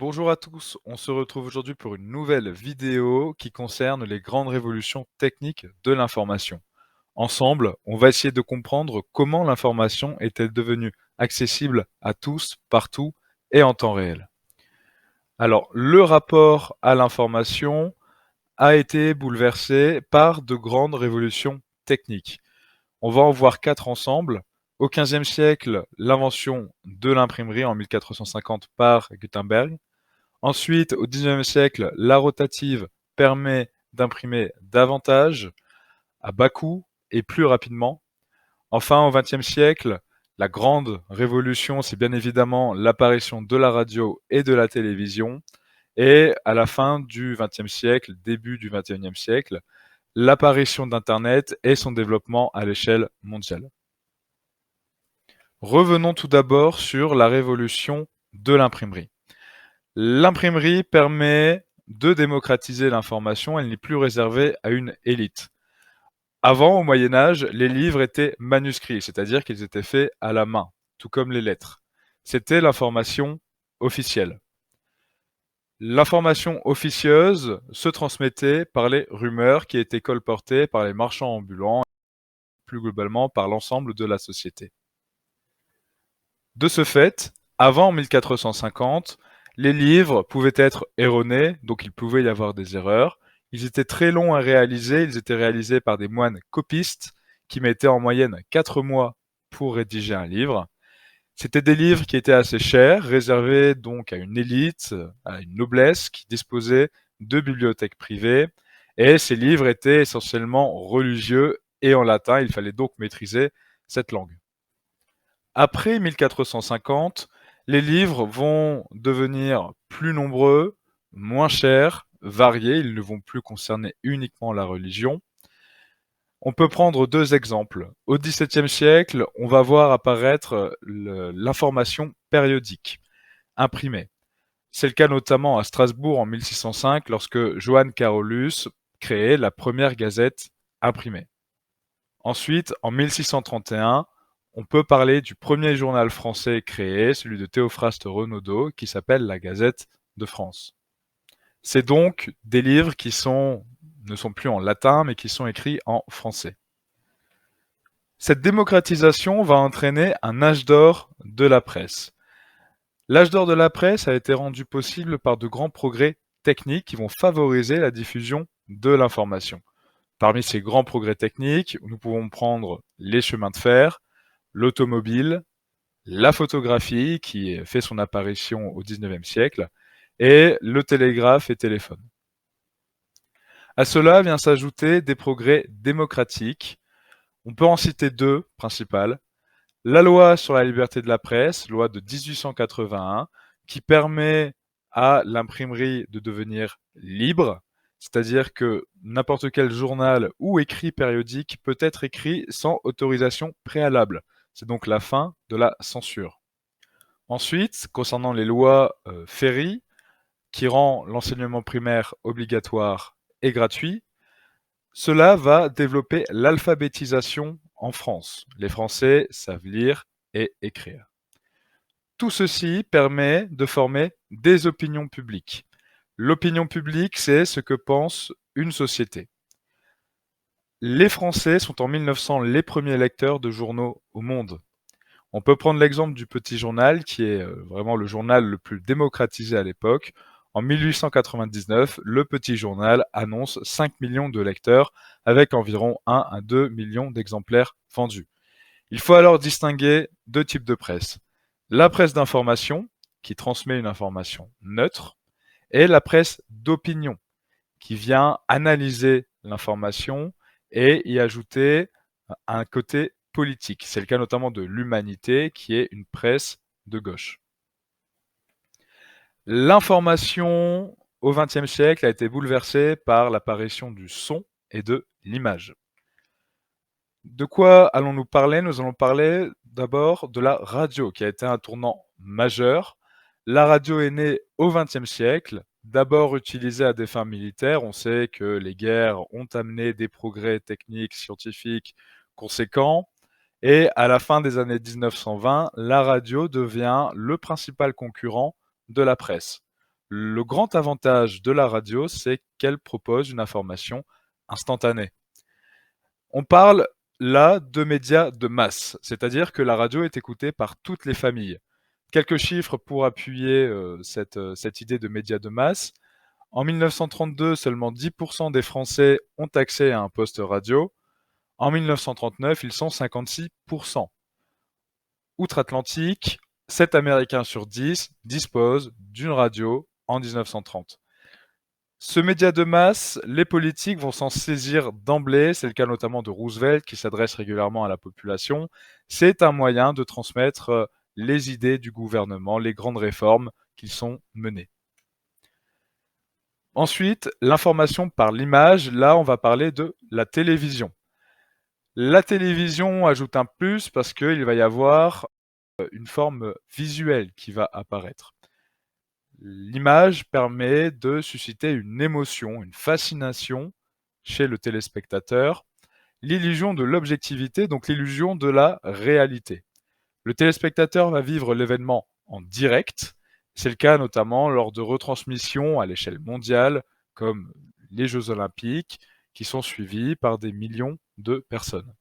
Bonjour à tous, on se retrouve aujourd'hui pour une nouvelle vidéo qui concerne les grandes révolutions techniques de l'information. Ensemble, on va essayer de comprendre comment l'information était devenue accessible à tous, partout et en temps réel. Alors, le rapport à l'information a été bouleversé par de grandes révolutions techniques. On va en voir quatre ensemble. Au XVe siècle, l'invention de l'imprimerie en 1450 par Gutenberg. Ensuite, au XIXe siècle, la rotative permet d'imprimer davantage, à bas coût et plus rapidement. Enfin, au XXe siècle, la grande révolution, c'est bien évidemment l'apparition de la radio et de la télévision. Et à la fin du XXe siècle, début du XXIe siècle, l'apparition d'Internet et son développement à l'échelle mondiale. Revenons tout d'abord sur la révolution de l'imprimerie. L'imprimerie permet de démocratiser l'information, elle n'est plus réservée à une élite. Avant, au Moyen Âge, les livres étaient manuscrits, c'est-à-dire qu'ils étaient faits à la main, tout comme les lettres. C'était l'information officielle. L'information officieuse se transmettait par les rumeurs qui étaient colportées par les marchands ambulants, plus globalement par l'ensemble de la société. De ce fait, avant 1450, les livres pouvaient être erronés, donc il pouvait y avoir des erreurs. Ils étaient très longs à réaliser, ils étaient réalisés par des moines copistes qui mettaient en moyenne 4 mois pour rédiger un livre. C'était des livres qui étaient assez chers, réservés donc à une élite, à une noblesse qui disposait de bibliothèques privées. Et ces livres étaient essentiellement religieux et en latin, il fallait donc maîtriser cette langue. Après 1450, les livres vont devenir plus nombreux, moins chers, variés, ils ne vont plus concerner uniquement la religion. On peut prendre deux exemples. Au XVIIe siècle, on va voir apparaître l'information périodique, imprimée. C'est le cas notamment à Strasbourg en 1605 lorsque Johann Carolus créait la première gazette imprimée. Ensuite, en 1631, on peut parler du premier journal français créé, celui de Théophraste Renaudot, qui s'appelle la Gazette de France. C'est donc des livres qui ne sont plus en latin, mais qui sont écrits en français. Cette démocratisation va entraîner un âge d'or de la presse. L'âge d'or de la presse a été rendu possible par de grands progrès techniques qui vont favoriser la diffusion de l'information. Parmi ces grands progrès techniques, nous pouvons prendre les chemins de fer, l'automobile, la photographie qui fait son apparition au XIXe siècle et le télégraphe et téléphone. À cela vient s'ajouter des progrès démocratiques. On peut en citer deux principales. La loi sur la liberté de la presse, loi de 1881, qui permet à l'imprimerie de devenir libre, c'est-à-dire que n'importe quel journal ou écrit périodique peut être écrit sans autorisation préalable. C'est donc la fin de la censure. Ensuite, concernant les lois Ferry, qui rend l'enseignement primaire obligatoire et gratuit, cela va développer l'alphabétisation en France. Les Français savent lire et écrire. Tout ceci permet de former des opinions publiques. L'opinion publique, c'est ce que pense une société. Les Français sont en 1900 les premiers lecteurs de journaux au monde. On peut prendre l'exemple du Petit Journal, qui est vraiment le journal le plus démocratisé à l'époque. En 1899, le Petit Journal annonce 5 millions de lecteurs, avec environ 1 à 2 millions d'exemplaires vendus. Il faut alors distinguer deux types de presse. La presse d'information, qui transmet une information neutre, et la presse d'opinion, qui vient analyser l'information et y ajouter un côté politique. C'est le cas notamment de l'Humanité, qui est une presse de gauche. L'information au XXe siècle a été bouleversée par l'apparition du son et de l'image. De quoi allons-nous parler? Nous allons parler d'abord de la radio, qui a été un tournant majeur. La radio est née au XXe siècle, d'abord utilisée à des fins militaires. On sait que les guerres ont amené des progrès techniques, scientifiques conséquents. Et à la fin des années 1920, la radio devient le principal concurrent de la presse. Le grand avantage de la radio, c'est qu'elle propose une information instantanée. On parle là de médias de masse, c'est-à-dire que la radio est écoutée par toutes les familles. Quelques chiffres pour appuyer cette idée de médias de masse. En 1932, seulement 10% des Français ont accès à un poste radio. En 1939, ils sont 56%. Outre-Atlantique, 7 Américains sur 10 disposent d'une radio en 1930. Ce média de masse, les politiques vont s'en saisir d'emblée, c'est le cas notamment de Roosevelt qui s'adresse régulièrement à la population. C'est un moyen de transmettre les idées du gouvernement, les grandes réformes qui sont menées. Ensuite, l'information par l'image, là on va parler de la télévision. La télévision ajoute un plus parce qu'il va y avoir une forme visuelle qui va apparaître. L'image permet de susciter une émotion, une fascination chez le téléspectateur, l'illusion de l'objectivité, donc l'illusion de la réalité. Le téléspectateur va vivre l'événement en direct. C'est le cas notamment lors de retransmissions à l'échelle mondiale, comme les Jeux Olympiques, qui sont suivis par des millions de personnes.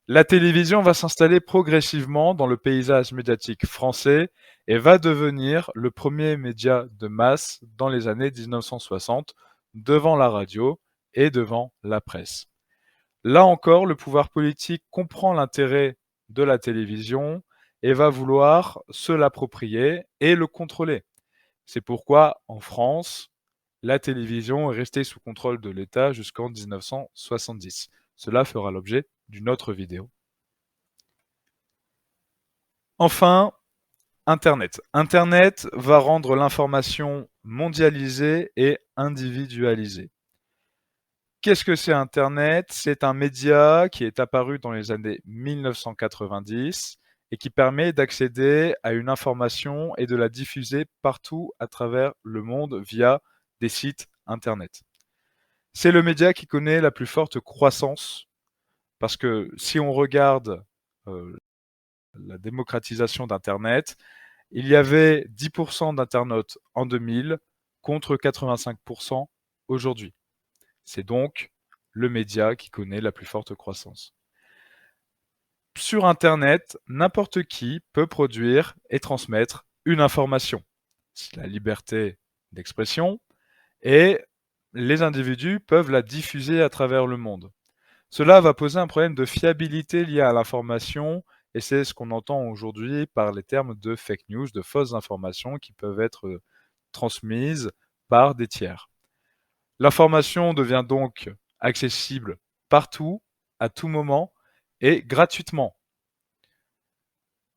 La télévision va s'installer progressivement dans le paysage médiatique français et va devenir le premier média de masse dans les années 1960, devant la radio et devant la presse. Là encore, le pouvoir politique comprend l'intérêt de la télévision et va vouloir se l'approprier et le contrôler. C'est pourquoi, en France, la télévision est restée sous contrôle de l'État jusqu'en 1970. Cela fera l'objet d'une autre vidéo. Enfin, Internet. Internet va rendre l'information mondialisée et individualisée. Qu'est-ce que c'est Internet? C'est un média qui est apparu dans les années 1990 et qui permet d'accéder à une information et de la diffuser partout à travers le monde via des sites Internet. C'est le média qui connaît la plus forte croissance parce que si on regarde la démocratisation d'Internet, il y avait 10% d'internautes en 2000 contre 85% aujourd'hui. C'est donc le média qui connaît la plus forte croissance. Sur Internet, n'importe qui peut produire et transmettre une information. C'est la liberté d'expression et les individus peuvent la diffuser à travers le monde. Cela va poser un problème de fiabilité lié à l'information et c'est ce qu'on entend aujourd'hui par les termes de fake news, de fausses informations qui peuvent être transmises par des tiers. L'information devient donc accessible partout, à tout moment et gratuitement.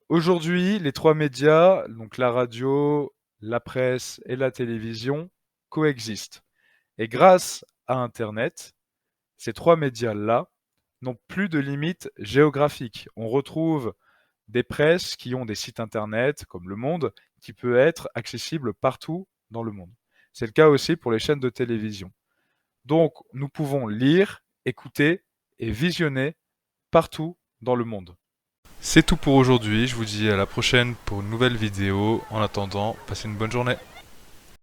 Aujourd'hui, les trois médias, donc la radio, la presse et la télévision, coexistent. Et grâce à Internet, ces trois médias-là n'ont plus de limites géographiques. On retrouve des presses qui ont des sites Internet, comme Le Monde, qui peut être accessible partout dans le monde. C'est le cas aussi pour les chaînes de télévision. Donc, nous pouvons lire, écouter et visionner partout dans le monde. C'est tout pour aujourd'hui, je vous dis à la prochaine pour une nouvelle vidéo. En attendant, passez une bonne journée.